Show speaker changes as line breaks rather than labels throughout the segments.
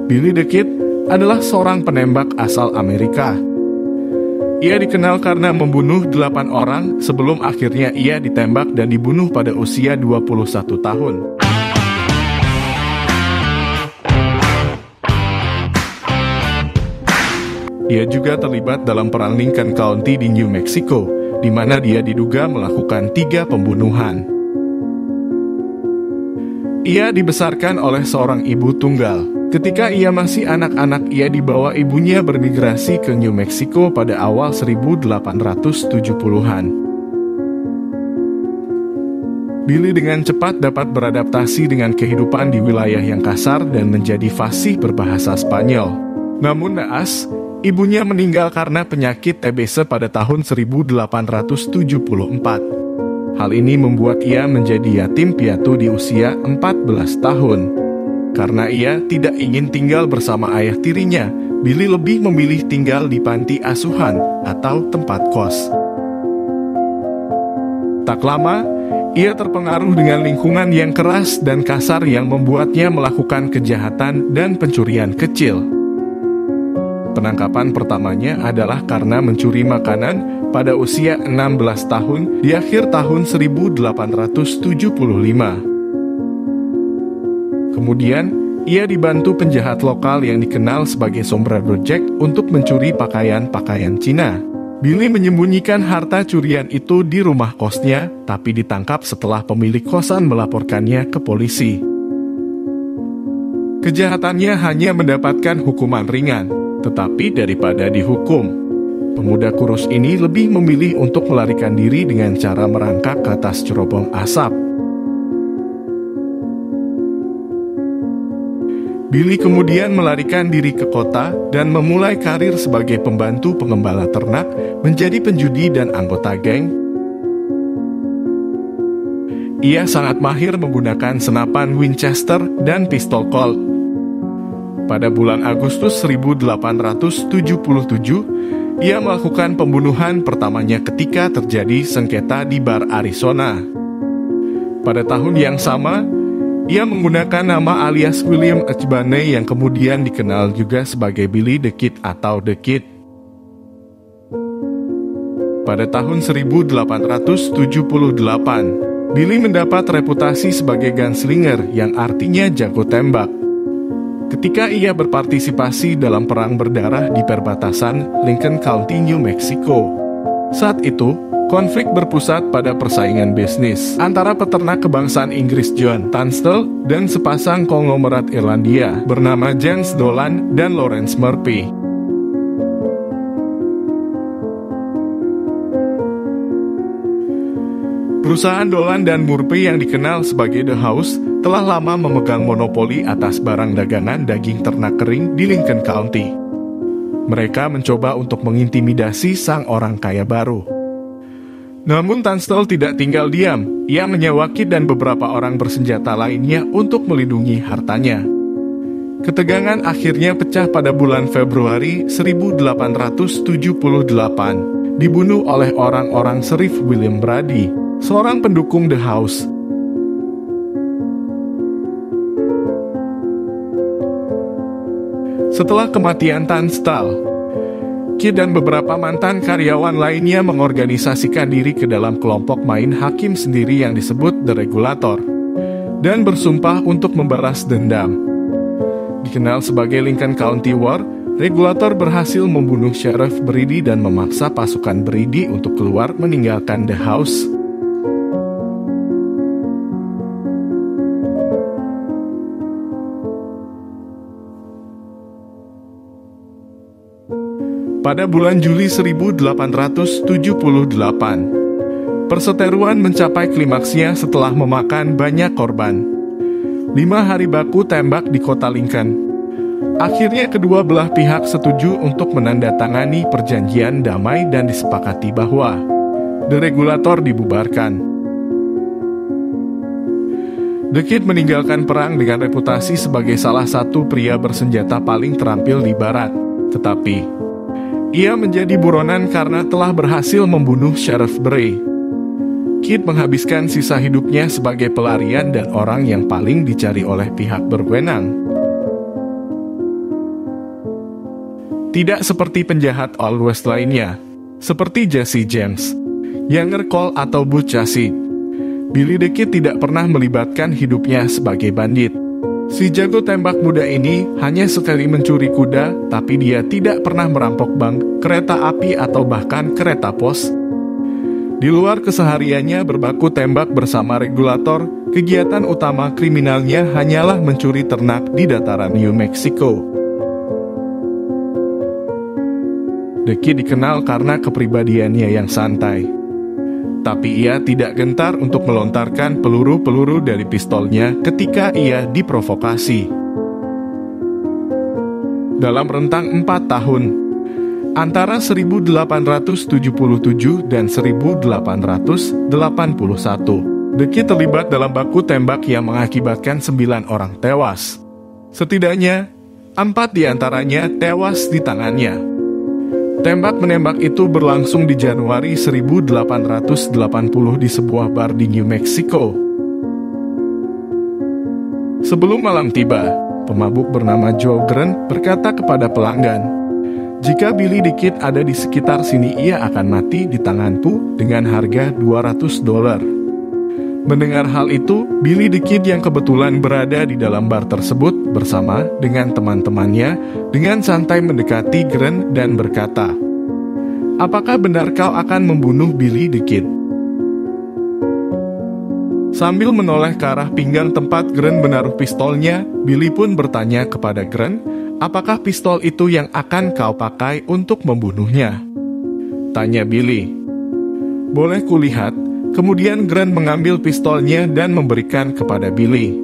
Billy the Kid adalah seorang penembak asal Amerika. Ia dikenal karena membunuh 8 orang sebelum akhirnya ia ditembak dan dibunuh pada usia 21 tahun. Ia juga terlibat dalam perang Lincoln County di New Mexico, di mana dia diduga melakukan 3 pembunuhan. Ia dibesarkan oleh seorang ibu tunggal. Ketika ia masih anak-anak, ia dibawa ibunya bermigrasi ke New Mexico pada awal 1870-an. Billy dengan cepat dapat beradaptasi dengan kehidupan di wilayah yang kasar dan menjadi fasih berbahasa Spanyol. Namun naas, ibunya meninggal karena penyakit TBC pada tahun 1874. Hal ini membuat ia menjadi yatim piatu di usia 14 tahun. Karena ia tidak ingin tinggal bersama ayah tirinya, Billy lebih memilih tinggal di panti asuhan atau tempat kos. Tak lama, ia terpengaruh dengan lingkungan yang keras dan kasar yang membuatnya melakukan kejahatan dan pencurian kecil. Penangkapan pertamanya adalah karena mencuri makanan pada usia 16 tahun di akhir tahun 1875. Kemudian, ia dibantu penjahat lokal yang dikenal sebagai Sombrero Jack untuk mencuri pakaian-pakaian Cina. Billy menyembunyikan harta curian itu di rumah kosnya, tapi ditangkap setelah pemilik kosan melaporkannya ke polisi. Kejahatannya hanya mendapatkan hukuman ringan, tetapi daripada dihukum, pemuda kurus ini lebih memilih untuk melarikan diri dengan cara merangkak ke atas cerobong asap. Billy kemudian melarikan diri ke kota dan memulai karir sebagai pembantu pengembala ternak, menjadi penjudi dan anggota geng. Ia sangat mahir menggunakan senapan Winchester dan pistol Colt. Pada bulan Agustus 1877, ia melakukan pembunuhan pertamanya ketika terjadi sengketa di bar Arizona. Pada tahun yang sama, ia menggunakan nama alias William H. Banney yang kemudian dikenal juga sebagai Billy the Kid atau The Kid. Pada tahun 1878, Billy mendapat reputasi sebagai gunslinger yang artinya jago tembak. Ketika ia berpartisipasi dalam perang berdarah di perbatasan Lincoln County, New Mexico. Saat itu, konflik berpusat pada persaingan bisnis antara peternak kebangsaan Inggris John Tunstall dan sepasang konglomerat Irlandia bernama James Dolan dan Lawrence Murphy. Perusahaan Dolan dan Murphy yang dikenal sebagai The House telah lama memegang monopoli atas barang dagangan daging ternak kering di Lincoln County. Mereka mencoba untuk mengintimidasi sang orang kaya baru. Namun Tunstall tidak tinggal diam. Ia menyewa Kid dan beberapa orang bersenjata lainnya untuk melindungi hartanya. Ketegangan akhirnya pecah pada bulan Februari 1878. Dibunuh oleh orang-orang Sheriff William Brady, seorang pendukung The House. Setelah kematian Tunstall, Kid dan beberapa mantan karyawan lainnya mengorganisasikan diri ke dalam kelompok main hakim sendiri yang disebut The Regulator dan bersumpah untuk membalas dendam. Dikenal sebagai Lincoln County War, Regulator berhasil membunuh Sheriff Brady dan memaksa pasukan Brady untuk keluar meninggalkan The House. Pada bulan Juli 1878, perseteruan mencapai klimaksnya setelah memakan banyak korban. 5 hari baku tembak di kota Lincoln. Akhirnya kedua belah pihak setuju untuk menandatangani perjanjian damai dan disepakati bahwa The Regulator dibubarkan. The Kid meninggalkan perang dengan reputasi sebagai salah satu pria bersenjata paling terampil di barat. Tetapi ia menjadi buronan karena telah berhasil membunuh Sheriff Bray. Kid menghabiskan sisa hidupnya sebagai pelarian dan orang yang paling dicari oleh pihak berwenang. Tidak seperti penjahat Old West lainnya, seperti Jesse James, Younger Cole atau Butch Cassidy. Billy the Kid tidak pernah melibatkan hidupnya sebagai bandit. Si jago tembak muda ini hanya sekali mencuri kuda, tapi dia tidak pernah merampok bank, kereta api atau bahkan kereta pos. Di luar kesehariannya berbaku tembak bersama regulator, kegiatan utama kriminalnya hanyalah mencuri ternak di dataran New Mexico. The Kid dikenal karena kepribadiannya yang santai. Tapi ia tidak gentar untuk melontarkan peluru-peluru dari pistolnya ketika ia diprovokasi. Dalam rentang 4 tahun, antara 1877 dan 1881, The Kid terlibat dalam baku tembak yang mengakibatkan 9 orang tewas. Setidaknya, 4 diantaranya tewas di tangannya. Tembak-menembak itu berlangsung di Januari 1880 di sebuah bar di New Mexico. Sebelum malam tiba, pemabuk bernama Joe Grant berkata kepada pelanggan, "Jika Billy the Kid ada di sekitar sini, ia akan mati di tanganku dengan harga $200. Mendengar hal itu, Billy the Kid yang kebetulan berada di dalam bar tersebut bersama dengan teman-temannya dengan santai mendekati Grant dan berkata, "Apakah benar kau akan membunuh Billy the Kid?" Sambil menoleh ke arah pinggang tempat Grant menaruh pistolnya, Billy pun bertanya kepada Grant, "Apakah pistol itu yang akan kau pakai untuk membunuhnya?" Tanya Billy. "Boleh kulihat?" Kemudian Grant mengambil pistolnya dan memberikan kepada Billy.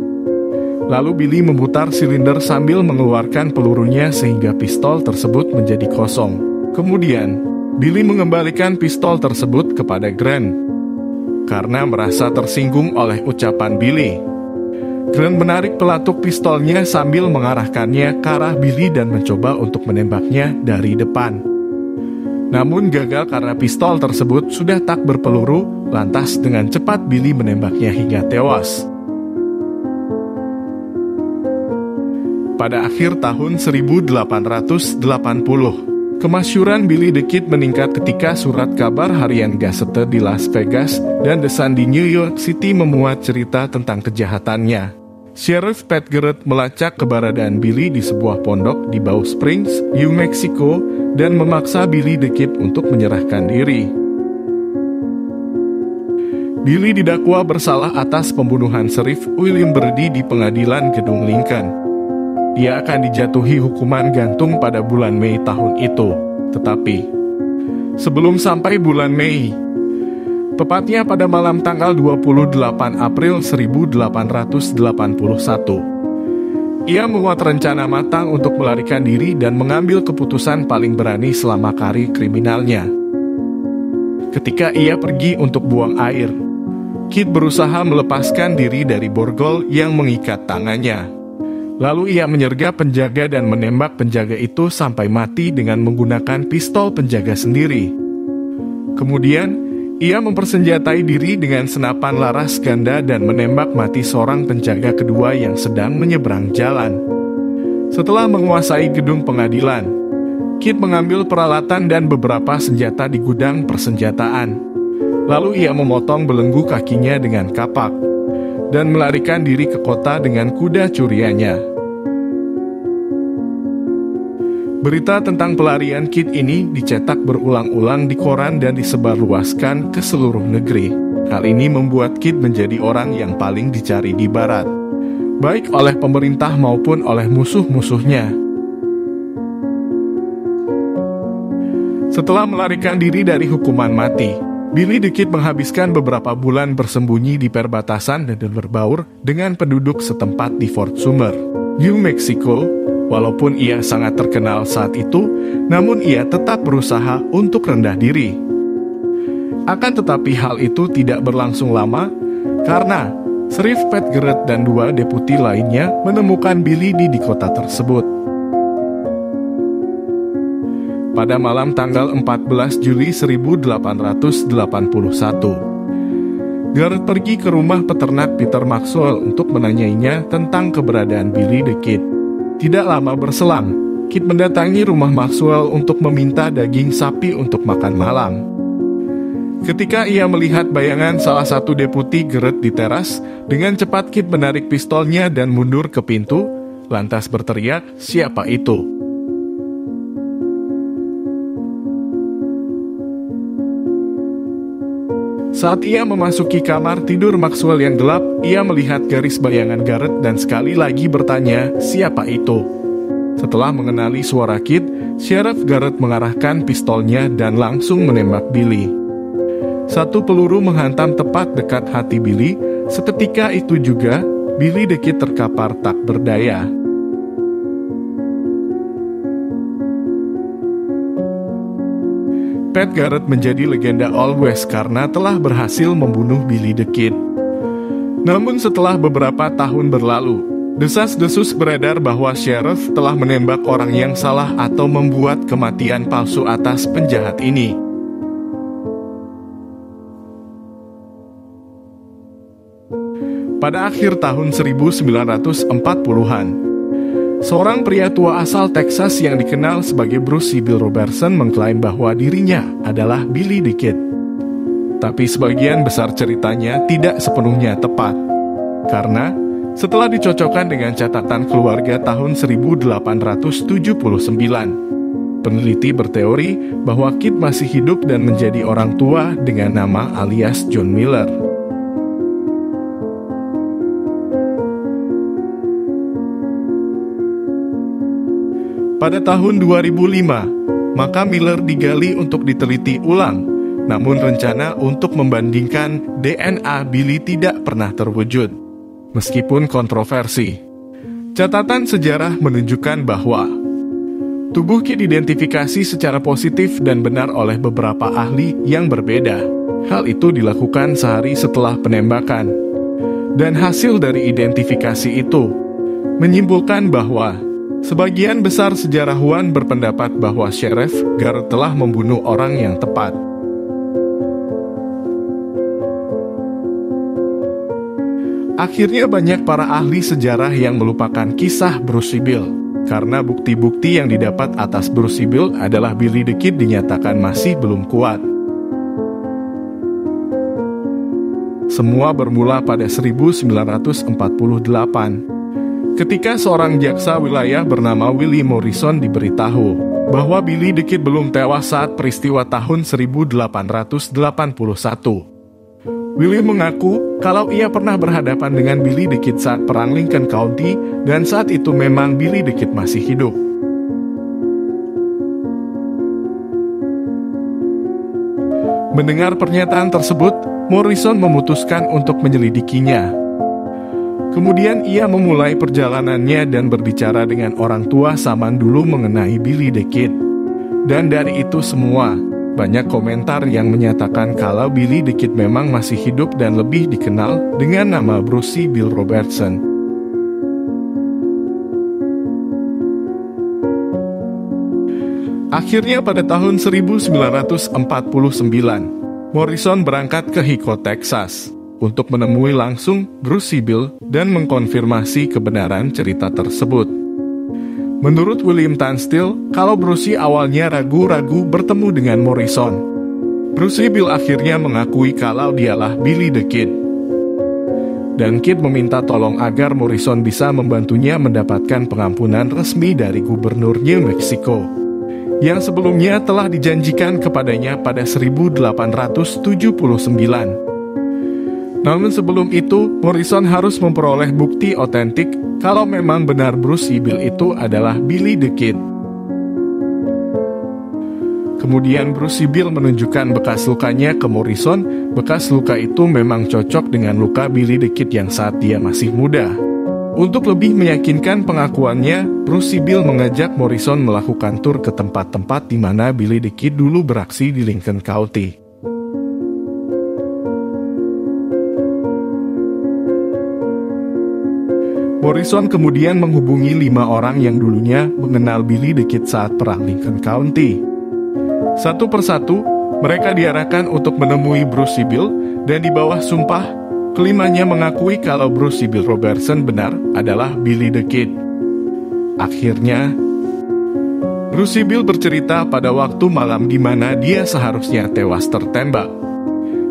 Lalu Billy memutar silinder sambil mengeluarkan pelurunya sehingga pistol tersebut menjadi kosong. Kemudian, Billy mengembalikan pistol tersebut kepada Grant. Karena merasa tersinggung oleh ucapan Billy, Grant menarik pelatuk pistolnya sambil mengarahkannya ke arah Billy dan mencoba untuk menembaknya dari depan. Namun gagal karena pistol tersebut sudah tak berpeluru. Lantas dengan cepat Billy menembaknya hingga tewas. Pada akhir tahun 1880, kemasyhuran Billy the Kid meningkat ketika surat kabar harian Gazette di Las Vegas dan The Sun di New York City memuat cerita tentang kejahatannya. Sheriff Pat Garrett melacak keberadaan Billy di sebuah pondok di Bow Springs, New Mexico, dan memaksa Billy the Kid untuk menyerahkan diri. Billy didakwa bersalah atas pembunuhan Sheriff William Brady di pengadilan Gedung Lincoln. Ia akan dijatuhi hukuman gantung pada bulan Mei tahun itu. Tetapi, sebelum sampai bulan Mei, tepatnya pada malam tanggal 28 April 1881, ia membuat rencana matang untuk melarikan diri dan mengambil keputusan paling berani selama karir kriminalnya. Ketika ia pergi untuk buang air, Kid berusaha melepaskan diri dari borgol yang mengikat tangannya. Lalu ia menyergap penjaga dan menembak penjaga itu sampai mati dengan menggunakan pistol penjaga sendiri. Kemudian, ia mempersenjatai diri dengan senapan laras ganda dan menembak mati seorang penjaga kedua yang sedang menyeberang jalan. Setelah menguasai gedung pengadilan, Kid mengambil peralatan dan beberapa senjata di gudang persenjataan. Lalu ia memotong belenggu kakinya dengan kapak dan melarikan diri ke kota dengan kuda curiannya. Berita tentang pelarian Kid ini dicetak berulang-ulang di koran dan disebarluaskan ke seluruh negeri. Hal ini membuat Kid menjadi orang yang paling dicari di barat, baik oleh pemerintah maupun oleh musuh-musuhnya. Setelah melarikan diri dari hukuman mati, Billy the Kid menghabiskan beberapa bulan bersembunyi di perbatasan dan berbaur dengan penduduk setempat di Fort Sumner, New Mexico. Walaupun ia sangat terkenal saat itu, namun ia tetap berusaha untuk rendah diri. Akan tetapi hal itu tidak berlangsung lama, karena Sheriff Pat Garrett dan 2 deputi lainnya menemukan Billy di kota tersebut. Pada malam tanggal 14 Juli 1881, Garrett pergi ke rumah peternak Peter Maxwell untuk menanyainya tentang keberadaan Billy the Kid. Tidak lama berselang, Kit mendatangi rumah Maxwell untuk meminta daging sapi untuk makan malam. Ketika ia melihat bayangan salah satu deputi Garrett di teras, dengan cepat Kit menarik pistolnya dan mundur ke pintu, lantas berteriak, "Siapa itu?" Saat ia memasuki kamar tidur Maxwell yang gelap, ia melihat garis bayangan Garrett dan sekali lagi bertanya, "Siapa itu?" Setelah mengenali suara Kit, Sheriff Garrett mengarahkan pistolnya dan langsung menembak Billy. Satu peluru menghantam tepat dekat hati Billy. Seketika itu juga, Billy the Kid terkapar tak berdaya. Pat Garrett menjadi legenda Old West karena telah berhasil membunuh Billy the Kid. Namun setelah beberapa tahun berlalu, desas-desus beredar bahwa Sheriff telah menembak orang yang salah atau membuat kematian palsu atas penjahat ini. Pada akhir tahun 1940-an, seorang pria tua asal Texas yang dikenal sebagai Bruce Bill Robertson mengklaim bahwa dirinya adalah Billy the Kid. Tapi sebagian besar ceritanya tidak sepenuhnya tepat, karena setelah dicocokkan dengan catatan keluarga tahun 1879, peneliti berteori bahwa Kid masih hidup dan menjadi orang tua dengan nama alias John Miller. Pada tahun 2005, maka Miller digali untuk diteliti ulang, namun rencana untuk membandingkan DNA Billy tidak pernah terwujud. Meskipun kontroversi, catatan sejarah menunjukkan bahwa tubuh Kid identifikasi secara positif dan benar oleh beberapa ahli yang berbeda. Hal itu dilakukan sehari setelah penembakan. Dan hasil dari identifikasi itu menyimpulkan bahwa sebagian besar sejarawan berpendapat bahwa Sheriff Garrett telah membunuh orang yang tepat. Akhirnya banyak para ahli sejarah yang melupakan kisah Bruce Bill, karena bukti-bukti yang didapat atas Bruce Bill adalah Billy the Kid dinyatakan masih belum kuat. Semua bermula pada 1948. Ketika seorang jaksa wilayah bernama Willie Morrison diberitahu bahwa Billy the Kid belum tewas saat peristiwa tahun 1881. Willie mengaku kalau ia pernah berhadapan dengan Billy the Kid saat perang Lincoln County dan saat itu memang Billy the Kid masih hidup. Mendengar pernyataan tersebut, Morrison memutuskan untuk menyelidikinya. Kemudian ia memulai perjalanannya dan berbicara dengan orang tua zaman dulu mengenai Billy the Kid. Dan dari itu semua, banyak komentar yang menyatakan kalau Billy the Kid memang masih hidup dan lebih dikenal dengan nama Bruce Bill Robertson. Akhirnya pada tahun 1949, Morrison berangkat ke Hico, Texas, untuk menemui langsung Bruce Bill dan mengkonfirmasi kebenaran cerita tersebut. Menurut William Tunstall, kalau Bruce awalnya ragu-ragu bertemu dengan Morrison, Bruce Bill akhirnya mengakui kalau dialah Billy the Kid. Dan Kid meminta tolong agar Morrison bisa membantunya mendapatkan pengampunan resmi dari Gubernur New Mexico, yang sebelumnya telah dijanjikan kepadanya pada 1879. Namun sebelum itu, Morrison harus memperoleh bukti otentik kalau memang benar Bruce Bill itu adalah Billy the Kid. Kemudian Bruce Bill menunjukkan bekas lukanya ke Morrison. Bekas luka itu memang cocok dengan luka Billy the Kid yang saat dia masih muda. Untuk lebih meyakinkan pengakuannya, Bruce Bill mengajak Morrison melakukan tur ke tempat-tempat di mana Billy the Kid dulu beraksi di Lincoln County. Morrison kemudian menghubungi 5 orang yang dulunya mengenal Billy the Kid saat perang Lincoln County. Satu persatu, mereka diarahkan untuk menemui Bruce Bill, dan di bawah sumpah, kelimanya mengakui kalau Bruce Bill Robertson benar adalah Billy the Kid. Akhirnya, Bruce Bill bercerita pada waktu malam di mana dia seharusnya tewas tertembak.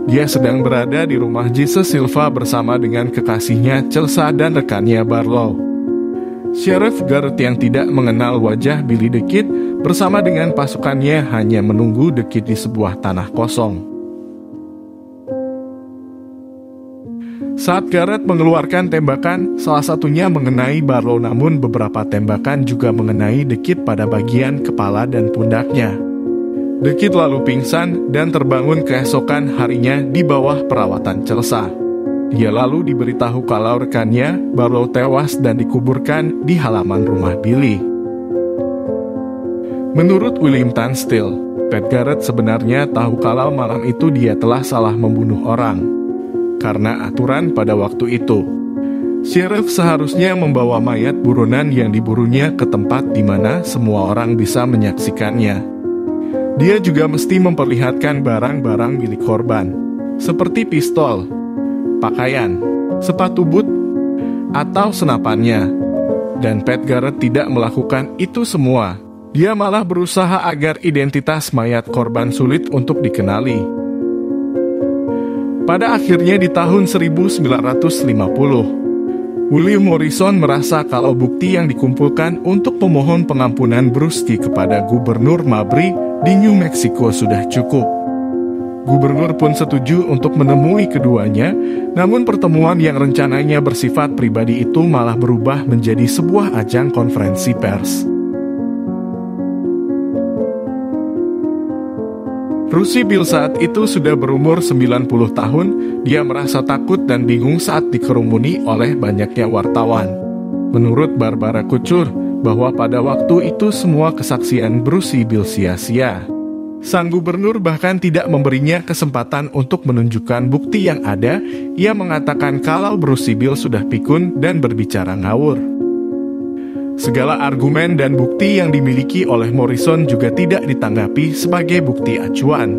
Dia sedang berada di rumah Jesus Silva bersama dengan kekasihnya Chelsea dan rekannya Barlow. Sheriff Garrett yang tidak mengenal wajah Billy the Kid bersama dengan pasukannya hanya menunggu the Kid di sebuah tanah kosong. Saat Garrett mengeluarkan tembakan, salah satunya mengenai Barlow, namun beberapa tembakan juga mengenai the Kid pada bagian kepala dan pundaknya. The Kid lalu pingsan dan terbangun keesokan harinya di bawah perawatan Chelsea. Dia lalu diberitahu kalau rekannya, Barlow, tewas dan dikuburkan di halaman rumah Billy. Menurut William Tunstall, Pat Garrett sebenarnya tahu kalau malam itu dia telah salah membunuh orang. Karena aturan pada waktu itu, sheriff seharusnya membawa mayat buronan yang diburunya ke tempat di mana semua orang bisa menyaksikannya. Dia juga mesti memperlihatkan barang-barang milik korban, seperti pistol, pakaian, sepatu boot, atau senapannya. Dan Pat Garrett tidak melakukan itu semua. Dia malah berusaha agar identitas mayat korban sulit untuk dikenali. Pada akhirnya di tahun 1950, William Morrison merasa kalau bukti yang dikumpulkan untuk pemohon pengampunan Brusky kepada Gubernur Mabry di New Mexico sudah cukup. Gubernur pun setuju untuk menemui keduanya, namun pertemuan yang rencananya bersifat pribadi itu malah berubah menjadi sebuah ajang konferensi pers. Bruce Bill saat itu sudah berumur 90 tahun, dia merasa takut dan bingung saat dikerumuni oleh banyaknya wartawan. Menurut Barbara Couture, bahwa pada waktu itu semua kesaksian Bruce Bill sia-sia. Sang gubernur bahkan tidak memberinya kesempatan untuk menunjukkan bukti yang ada. Ia mengatakan kalau Bruce Bill sudah pikun dan berbicara ngawur. Segala argumen dan bukti yang dimiliki oleh Morrison juga tidak ditanggapi sebagai bukti acuan.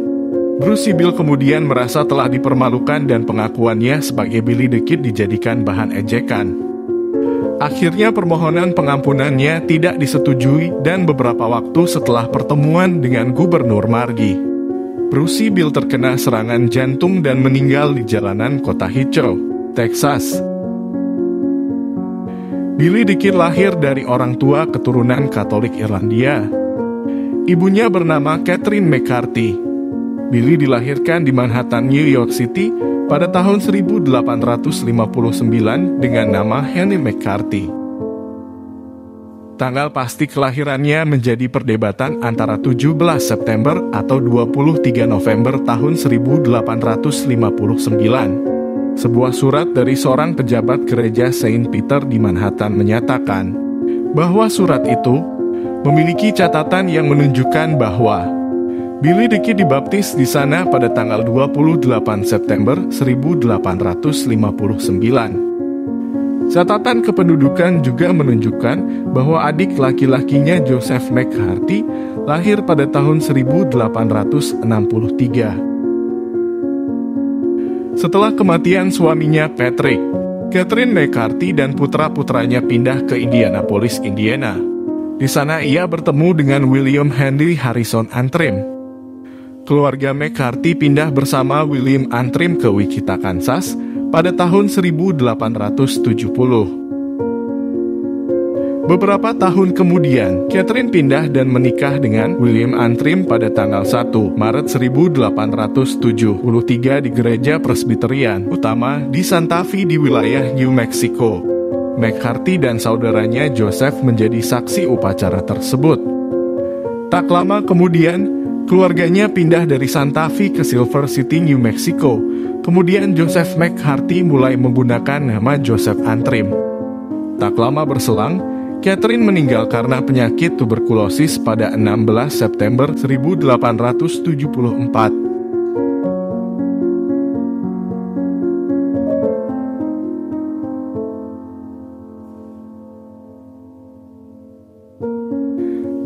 Bruce Bill kemudian merasa telah dipermalukan dan pengakuannya sebagai Billy the Kid dijadikan bahan ejekan. Akhirnya permohonan pengampunannya tidak disetujui dan beberapa waktu setelah pertemuan dengan Gubernur Margy, Bruce Bill terkena serangan jantung dan meninggal di jalanan kota Hitcho, Texas. Billy the Kid lahir dari orang tua keturunan Katolik Irlandia. Ibunya bernama Catherine McCarthy. Billy dilahirkan di Manhattan, New York City pada tahun 1859 dengan nama Henry McCarthy. Tanggal pasti kelahirannya menjadi perdebatan antara 17 September atau 23 November tahun 1859. Sebuah surat dari seorang pejabat gereja Saint Peter di Manhattan menyatakan bahwa surat itu memiliki catatan yang menunjukkan bahwa Billy the Kid dibaptis di sana pada tanggal 28 September 1859. Catatan kependudukan juga menunjukkan bahwa adik laki-lakinya Joseph McCarthy lahir pada tahun 1863. Setelah kematian suaminya Patrick, Catherine McCarthy dan putra-putranya pindah ke Indianapolis, Indiana. Di sana ia bertemu dengan William Henry Harrison Antrim. Keluarga McCarthy pindah bersama William Antrim ke Wichita, Kansas pada tahun 1870. Beberapa tahun kemudian, Catherine pindah dan menikah dengan William Antrim pada tanggal 1 Maret 1873 di Gereja Presbyterian Utama di Santa Fe di wilayah New Mexico. McCarthy dan saudaranya Joseph menjadi saksi upacara tersebut. Tak lama kemudian, keluarganya pindah dari Santa Fe ke Silver City, New Mexico. Kemudian Joseph McCarthy mulai menggunakan nama Joseph Antrim. Tak lama berselang, Catherine meninggal karena penyakit tuberkulosis pada 16 September 1874.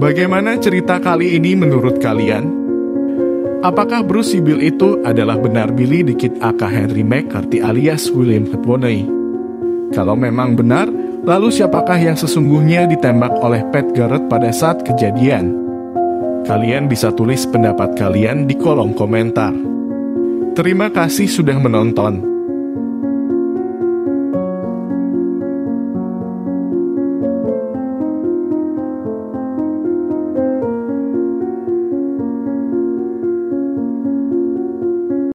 Bagaimana cerita kali ini menurut kalian? Apakah Bruce Bill itu adalah benar Billy the Kid aka Henry McCarthy alias William Hutwoney? Kalau memang benar, lalu siapakah yang sesungguhnya ditembak oleh Pat Garrett pada saat kejadian? Kalian bisa tulis pendapat kalian di kolom komentar. Terima kasih sudah menonton.